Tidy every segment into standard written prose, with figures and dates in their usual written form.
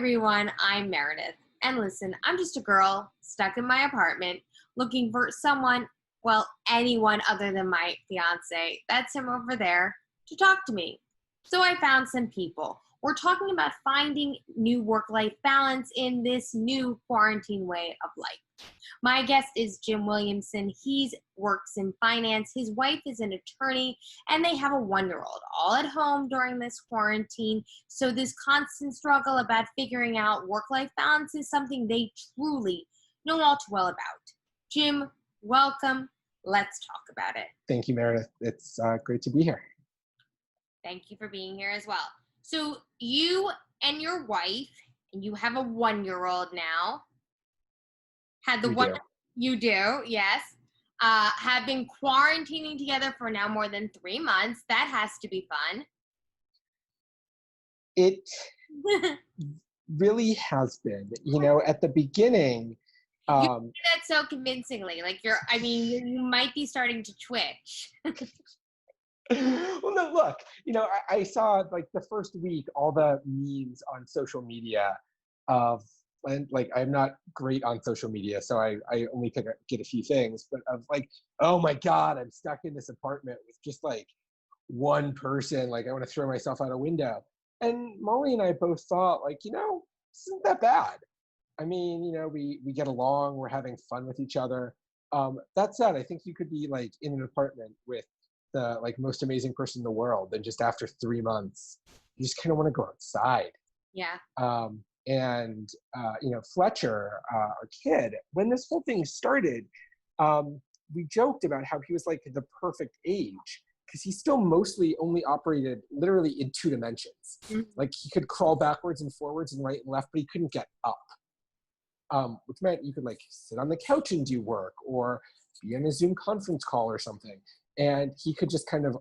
everyone, I'm Meredith. And listen, I'm just a girl stuck in my apartment looking for someone, well, anyone other than my fiance, that's him over there, to talk to me. So I found some people. We're talking about finding new work-life balance in this new quarantine way of life. My guest is Jim Williamson. He works in finance. His wife is an attorney, and they have a 1-year-old all at home during this quarantine. So this constant struggle about figuring out work-life balance is something they truly know all too well about. Jim, welcome. Let's talk about it. Thank you, Meredith. It's great to be here. Thank you for being here as well. So you and your wife, and you have a 1-year-old now, you do, yes, have been quarantining together for now more than 3 months. That has to be fun. It really has been. You know, at the beginning, You do that so convincingly. Like you might be starting to twitch. well, no, look, you know, I saw like the first week, all the memes on social media of, and like, I'm not great on social media, so I only get a few things, but of like, oh my God, I'm stuck in this apartment with just like one person. Like, I want to throw myself out a window. And Molly and I both thought, like, you know, this isn't that bad. I mean, you know, we get along, we're having fun with each other. That said, I think you could be like in an apartment with the like most amazing person in the world, and just after 3 months, you just kind of want to go outside. Yeah. You know, Fletcher, our kid, when this whole thing started, we joked about how he was like the perfect age because he still mostly only operated literally in 2 dimensions. Mm-hmm. Like he could crawl backwards and forwards and right and left, but he couldn't get up. Which meant you could like sit on the couch and do work or be in a Zoom conference call or something. And he could just kind of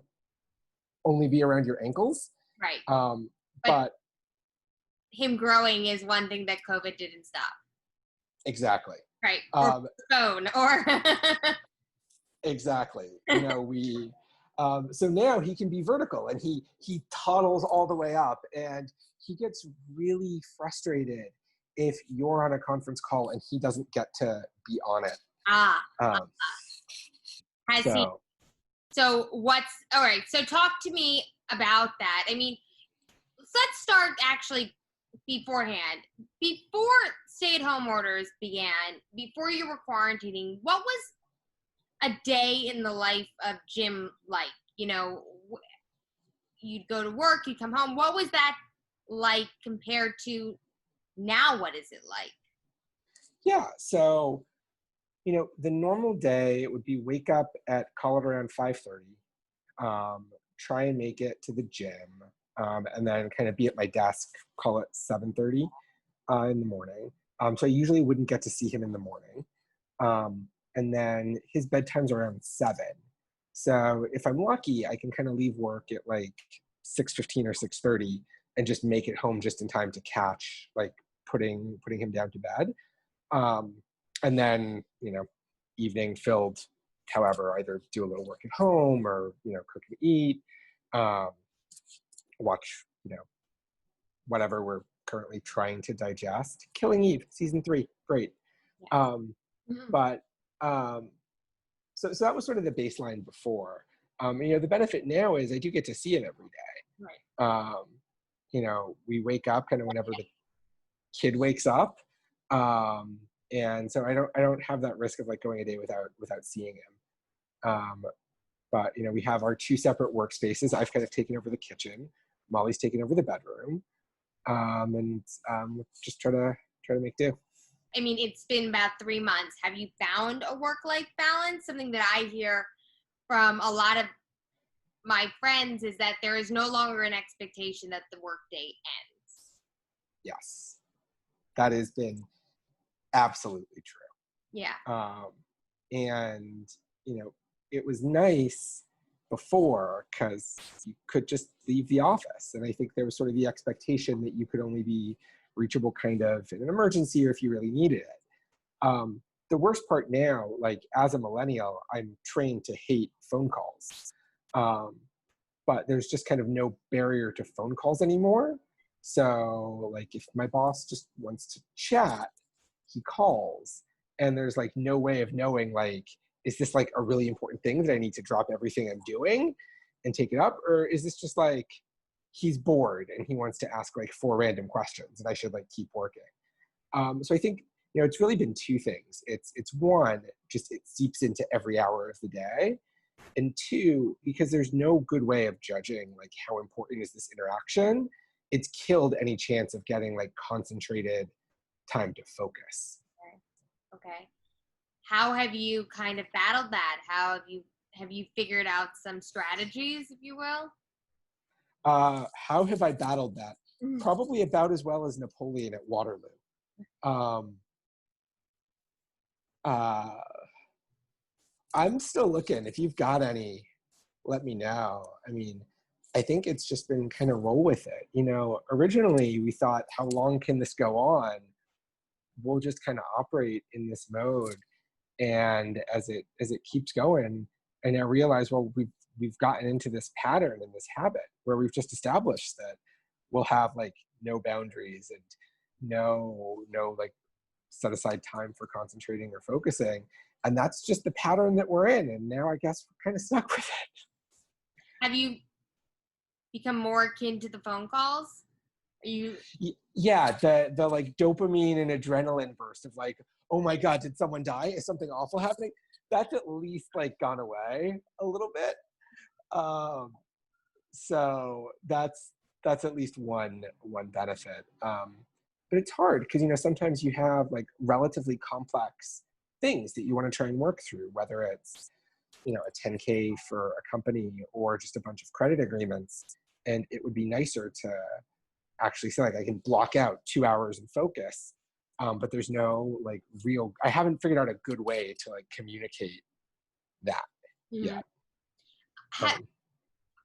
only be around your ankles. Right. But him growing is one thing that COVID didn't stop. Exactly. Right. Or phone or. Exactly. You know, so now he can be vertical and he toddles all the way up, and he gets really frustrated if you're on a conference call and he doesn't get to be on it. So all right. So talk to me about that. I mean, let's start actually beforehand. Before stay-at-home orders began, before you were quarantining, what was a day in the life of Jim like? You know, you'd go to work, you'd come home. What was that like compared to now? What is it like? Yeah. So, you know, the normal day, it would be wake up at, call it around 5:30, try and make it to the gym, and then kind of be at my desk, call it 7:30 in the morning. So I usually wouldn't get to see him in the morning. And then his bedtime's around 7. So if I'm lucky, I can kind of leave work at like 6:15 or 6:30 and just make it home just in time to catch like putting him down to bed. And then, you know, evening filled, however, either do a little work at home or, you know, cook and eat, watch, you know, whatever we're currently trying to digest. Killing Eve, season 3, great. Yeah. So that was sort of the baseline before. You know, the benefit now is I do get to see him every day. Right. You know, we wake up kind of whenever the kid wakes up. And so I don't have that risk of like going a day without seeing him. But you know, we have our 2 separate workspaces. I've kind of taken over the kitchen. Molly's taken over the bedroom. And just try to make do. I mean, it's been about 3 months. Have you found a work-life balance? Something that I hear from a lot of my friends is that there is no longer an expectation that the workday ends. Yes, that has been absolutely true. Yeah. And, you know, it was nice before because you could just leave the office. And I think there was sort of the expectation that you could only be reachable kind of in an emergency or if you really needed it. The worst part now, like as a millennial, I'm trained to hate phone calls. But there's just kind of no barrier to phone calls anymore. So like if my boss just wants to chat, he calls, and there's like no way of knowing like, is this like a really important thing that I need to drop everything I'm doing and take it up? Or is this just like, he's bored and he wants to ask like 4 random questions and I should like keep working? So I think, it's really been 2 things. It's one, just it seeps into every hour of the day. And 2, because there's no good way of judging like how important is this interaction, it's killed any chance of getting like concentrated time to focus. Okay. How have you kind of battled that? How have you figured out some strategies, if you will? How have I battled that? Probably about as well as Napoleon at Waterloo. I'm still looking. If you've got any, let me know. I mean, I think it's just been kind of roll with it. Originally we thought, how long can this go on? We'll just kind of operate in this mode. And as it keeps going, I now realize, well, we've gotten into this pattern and this habit where we've just established that we'll have like no boundaries and no like set aside time for concentrating or focusing. And that's just the pattern that we're in. And now I guess we're kind of stuck with it. Have you become more akin to the phone calls? Yeah, the like dopamine and adrenaline burst of like, oh my God, did someone die? Is something awful happening? That's at least like gone away a little bit. So that's at least one benefit. But it's hard because sometimes you have like relatively complex things that you want to try and work through, whether it's a 10K for a company or just a bunch of credit agreements. And it would be nicer to actually say like, I can block out 2 hours and focus. But there's no like I haven't figured out a good way to like communicate that yet.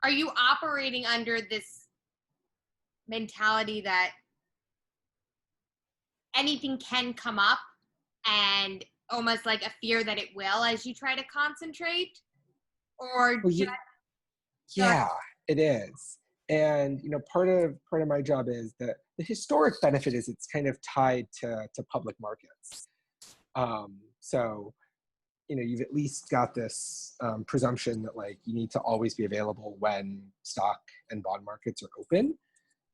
Are you operating under this mentality that anything can come up and almost like a fear that it will as you try to concentrate? Or yeah, it is. And part of my job is that the historic benefit is it's kind of tied to public markets. So you've at least got this presumption that like you need to always be available when stock and bond markets are open.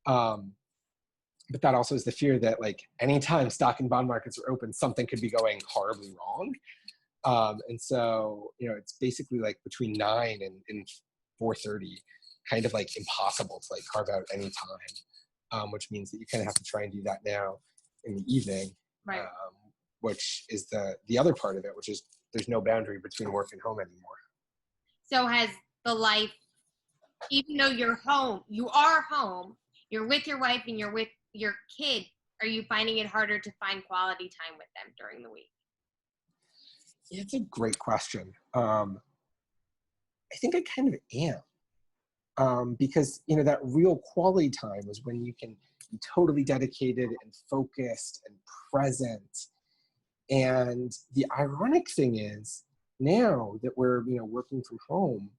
But that also is the fear that like anytime stock and bond markets are open, something could be going horribly wrong. And so it's basically like between 9 and 4:30. Kind of like impossible to like carve out any time, which means that you kind of have to try and do that now in the evening, right. Which is the other part of it, which is there's no boundary between work and home anymore. So has the life, even though you are home, you're with your wife and you're with your kid, are you finding it harder to find quality time with them during the week? It's a great question. I think I kind of am. Because that real quality time is when you can be totally dedicated and focused and present. And the ironic thing is now that we're working from home,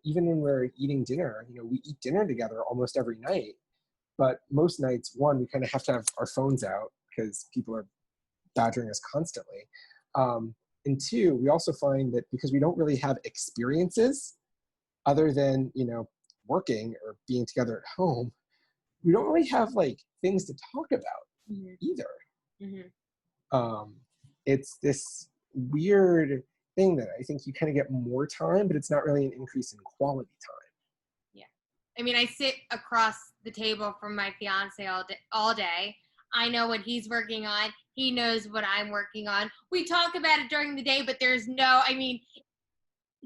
even when we're eating dinner, we eat dinner together almost every night. But most nights, one, we kind of have to have our phones out because people are badgering us constantly. And 2, we also find that because we don't really have experiences other than working or being together at home, we don't really have like things to talk about either. It's this weird thing that I think you kind of get more time, but it's not really an increase in quality time. Yeah, I mean, I sit across the table from my fiance all day. I know what he's working on. He knows what I'm working on. We talk about it during the day, but there's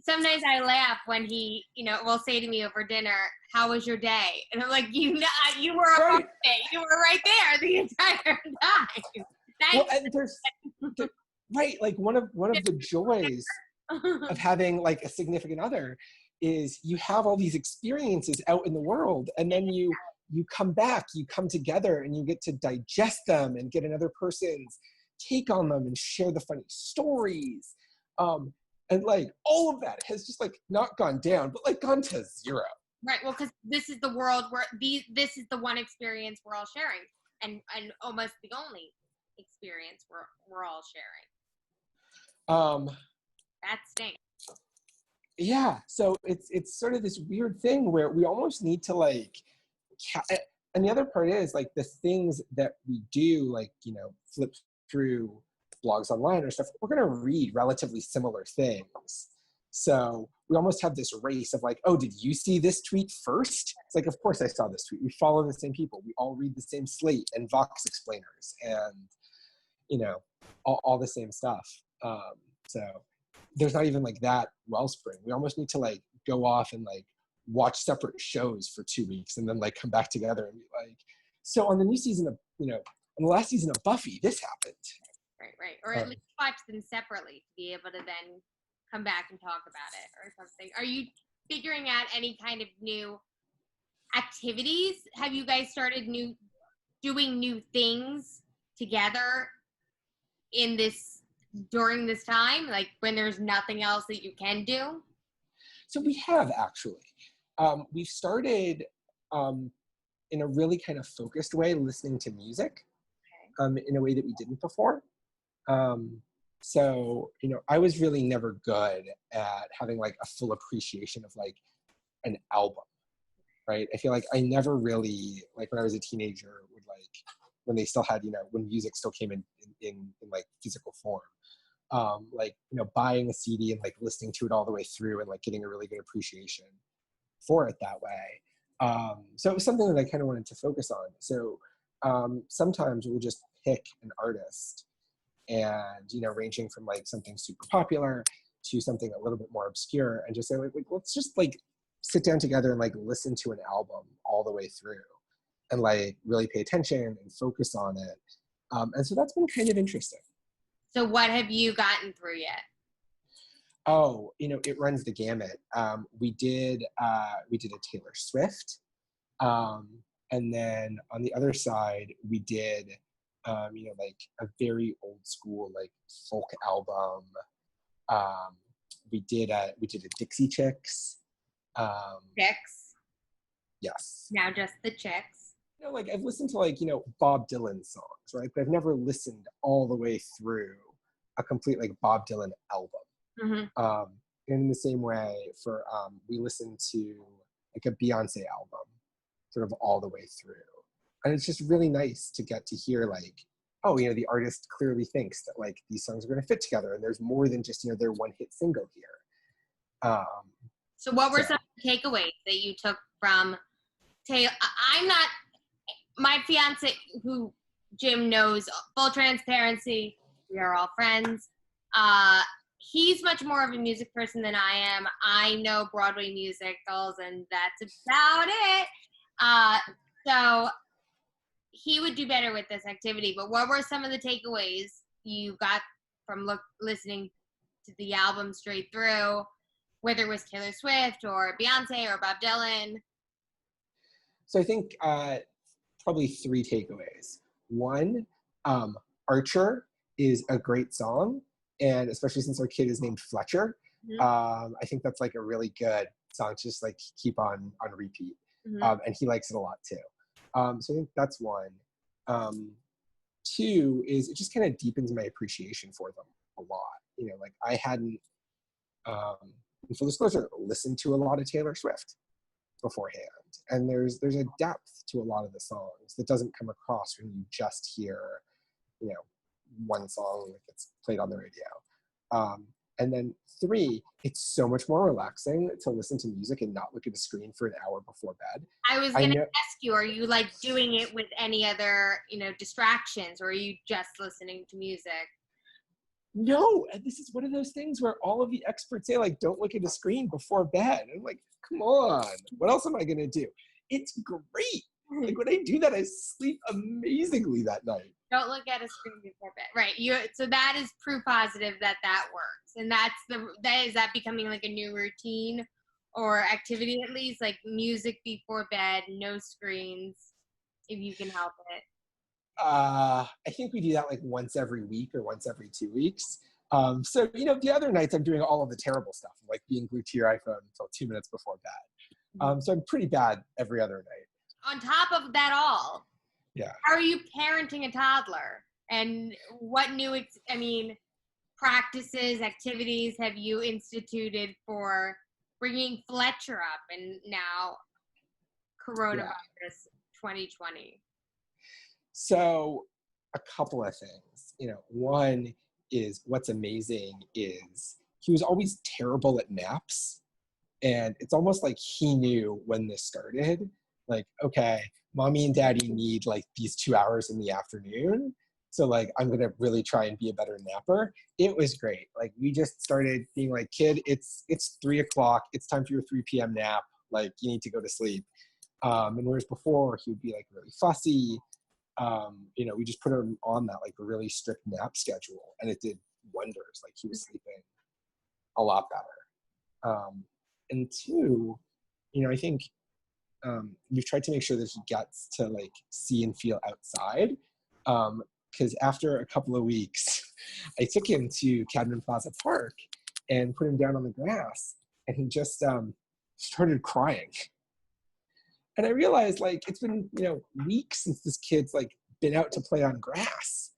sometimes I laugh when he, will say to me over dinner, "How was your day?" And I'm like, you were a part of it. You were right there the entire time. Well, and there's right, like one of the joys of having like a significant other is you have all these experiences out in the world, and then you come back, you come together, and you get to digest them and get another person's take on them and share the funny stories. And like all of that has just like not gone down, but like gone to 0. Right. Well, because this is the world where this is the one experience we're all sharing, and almost the only experience we're all sharing. Um, That stinks. yeah, so it's sort of this weird thing where we almost need to like, and the other part is like the things that we do, like, you know, flip through blogs online or stuff, we're going to read relatively similar things. So we almost have this race of like, oh, did you see this tweet first? It's like, of course I saw this tweet. We follow the same people. We all read the same Slate and Vox explainers and, you know, all the same stuff. So there's not even like that wellspring. We almost need to like go off and like watch separate shows for 2 weeks and then like come back together and be like, so on the new season of, you know, on the last season of Buffy, this happened. Right. Or at least watch them separately to be able to then come back and talk about it or something. Are you figuring out any kind of new activities? Have you guys started doing new things together during this time, like when there's nothing else that you can do? So we have actually. We've started in a really kind of focused way listening to music in a way that we didn't before. So, you know, I was really never good at having like a full appreciation of like an album, right? I feel like I never really, like when I was a teenager, would like, when they still had, you know, when music still came in like physical form, like, you know, buying a CD and like listening to it all the way through and like getting a really good appreciation for it that way. So it was something that I kind of wanted to focus on. So sometimes we'll just pick an artist and, you know, ranging from like something super popular to something a little bit more obscure and just say like let's just like sit down together and like listen to an album all the way through and like really pay attention and focus on it. And so that's been kind of interesting. So what have you gotten through yet? Oh, you know, it runs the gamut. We did a Taylor Swift. And then on the other side, we did, you know, like a very old school, like folk album. We did a Dixie Chicks. Chicks? Yes. Now just the Chicks. You know, like I've listened to like, you know, Bob Dylan songs, right? But I've never listened all the way through a complete like Bob Dylan album. Mm-hmm. And in the same way for, we listened to like a Beyonce album sort of all the way through. And it's just really nice to get to hear like, oh, you know, the artist clearly thinks that like these songs are going to fit together and there's more than just, you know, their one hit single here. So what were some takeaways that you took from Taylor? I'm not, my fiance, who Jim knows, full transparency, we are all friends. He's much more of a music person than I am. I know Broadway musicals and that's about it. So he would do better with this activity. But what were some of the takeaways you got from listening to the album straight through, whether it was Taylor Swift or Beyonce or Bob Dylan? So I think probably 3 takeaways. One, Archer is a great song. And especially since our kid is named Fletcher, I think that's like a really good song to just like keep on repeat. And he likes it a lot too. So I think that's one. 2 is it just kind of deepens my appreciation for them a lot. You know, like I hadn't, in full disclosure, listened to a lot of Taylor Swift beforehand. And there's a depth to a lot of the songs that doesn't come across when you just hear, you know, one song that gets played on the radio. And then 3, it's so much more relaxing to listen to music and not look at a screen for an hour before bed. I was going to ask you, are you like doing it with any other, you know, distractions, or are you just listening to music? No, and this is one of those things where all of the experts say like, don't look at a screen before bed. And I'm like, come on, what else am I going to do? It's great. Like when I do that, I sleep amazingly that night. Don't look at a screen before bed. Right. So that is proof positive that works. And is that becoming like a new routine or activity, at least, like music before bed, no screens, if you can help it? I think we do that like once every week or once every 2 weeks. So, you know, the other nights I'm doing all of the terrible stuff, like being glued to your iPhone until 2 minutes before bed. So I'm pretty bad every other night. On top of that all, Yeah. how are you parenting a toddler? And what new, practices, activities have you instituted for bringing Fletcher up and now coronavirus 2020? So a couple of things, one is what's amazing is he was always terrible at naps. And it's almost like he knew when this started, like, okay, mommy and daddy need like these 2 hours in the afternoon. So like, I'm going to really try and be a better napper. It was great. Like we just started being like, kid, it's 3:00. It's time for your 3 p.m. nap. Like you need to go to sleep. And whereas before he would be like really fussy, we just put him on that like really strict nap schedule and it did wonders. Like he was sleeping a lot better. And two, I think we've tried to make sure that he gets to like see and feel outside. Because after a couple of weeks, I took him to Cadman Plaza Park and put him down on the grass, and he just started crying. And I realized like it's been weeks since this kid's like been out to play on grass.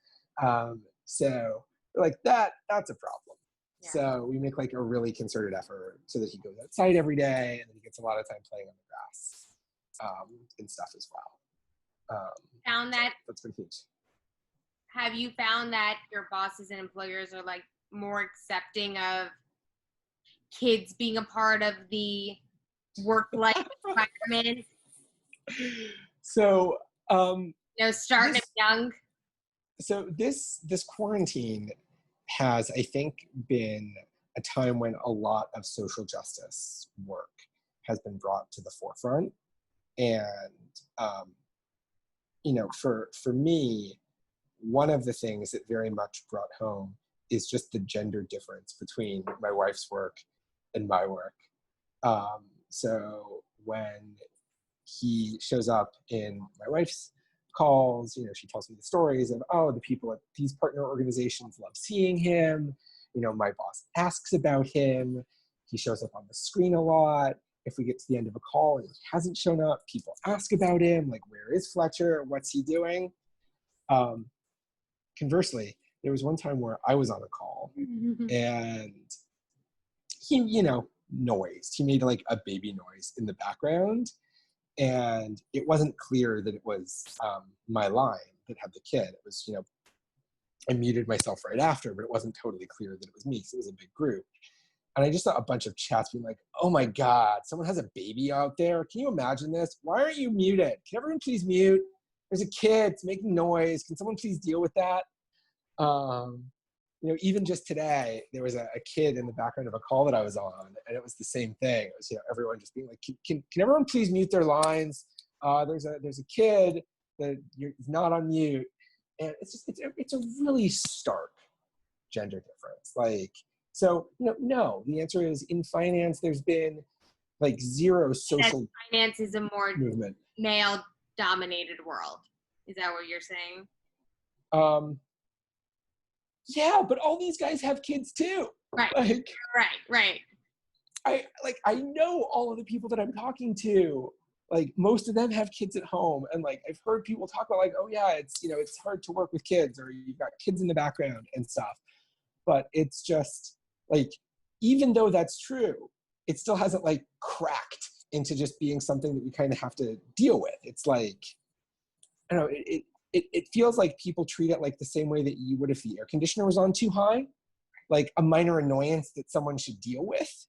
So like that's a problem. Yeah. So we make like a really concerted effort so that he goes outside every day and then he gets a lot of time playing on the grass and stuff as well. Found that that's been huge. Have you found that your bosses and employers are like more accepting of kids being a part of the work-life environment? So, starting them young. So this quarantine has, I think, been a time when a lot of social justice work has been brought to the forefront. And, for me, one of the things that very much brought home is just the gender difference between my wife's work and my work. So when he shows up in my wife's calls, she tells me the stories of, the people at these partner organizations love seeing him. My boss asks about him. He shows up on the screen a lot. If we get to the end of a call and he hasn't shown up, people ask about him, like, where is Fletcher? What's he doing? Conversely, there was one time where I was on a call and he, noised. He made like a baby noise in the background. And it wasn't clear that it was my line that had the kid. It was, I muted myself right after, but it wasn't totally clear that it was me because it was a big group. And I just saw a bunch of chats being like, oh my God, someone has a baby out there. Can you imagine this? Why aren't you muted? Can everyone please mute? There's a kid, it's making noise. Can someone please deal with that? Even just today, there was a kid in the background of a call that I was on, and it was the same thing. It was, everyone just being like, can everyone please mute their lines? There's a kid that is not on mute. And it's a really stark gender difference. Like, so, no, the answer is in finance, there's been like zero social finance is a more movement. Male dominated world. Is that what you're saying? Yeah, but all these guys have kids too. Right. Like, right. I know all of the people that I'm talking to. Like most of them have kids at home, and like I've heard people talk about like, oh yeah, it's it's hard to work with kids, or you've got kids in the background and stuff. But it's just like, even though that's true, it still hasn't like cracked into just being something that we kind of have to deal with. It's like, I don't know, it feels like people treat it like the same way that you would if the air conditioner was on too high, like a minor annoyance that someone should deal with,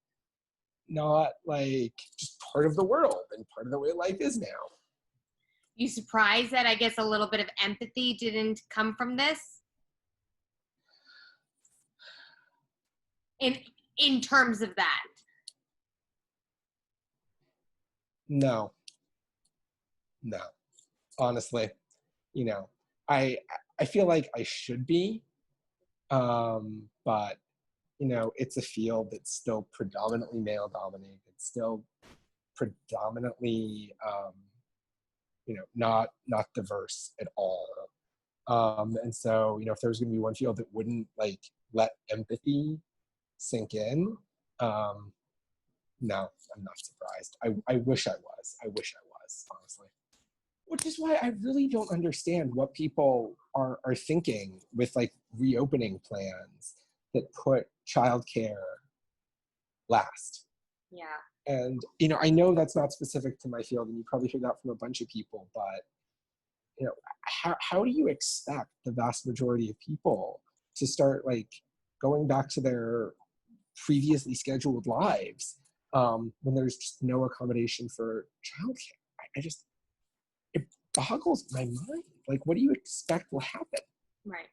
not like just part of the world and part of the way life is now. You surprised that I guess a little bit of empathy didn't come from this? In terms of that? No. Honestly, I feel like I should be, but it's a field that's still predominantly male dominated. It's still predominantly, not diverse at all. And so, if there was going to be one field that wouldn't like let empathy sink in, No, I'm not surprised. I wish I was. I wish I was, honestly. Which is why I really don't understand what people are thinking with like reopening plans that put childcare last. Yeah. And, I know that's not specific to my field, and you probably hear that from a bunch of people, but, how do you expect the vast majority of people to start like going back to their previously scheduled lives when there's just no accommodation for childcare? It boggles my mind. Like, what do you expect will happen? Right.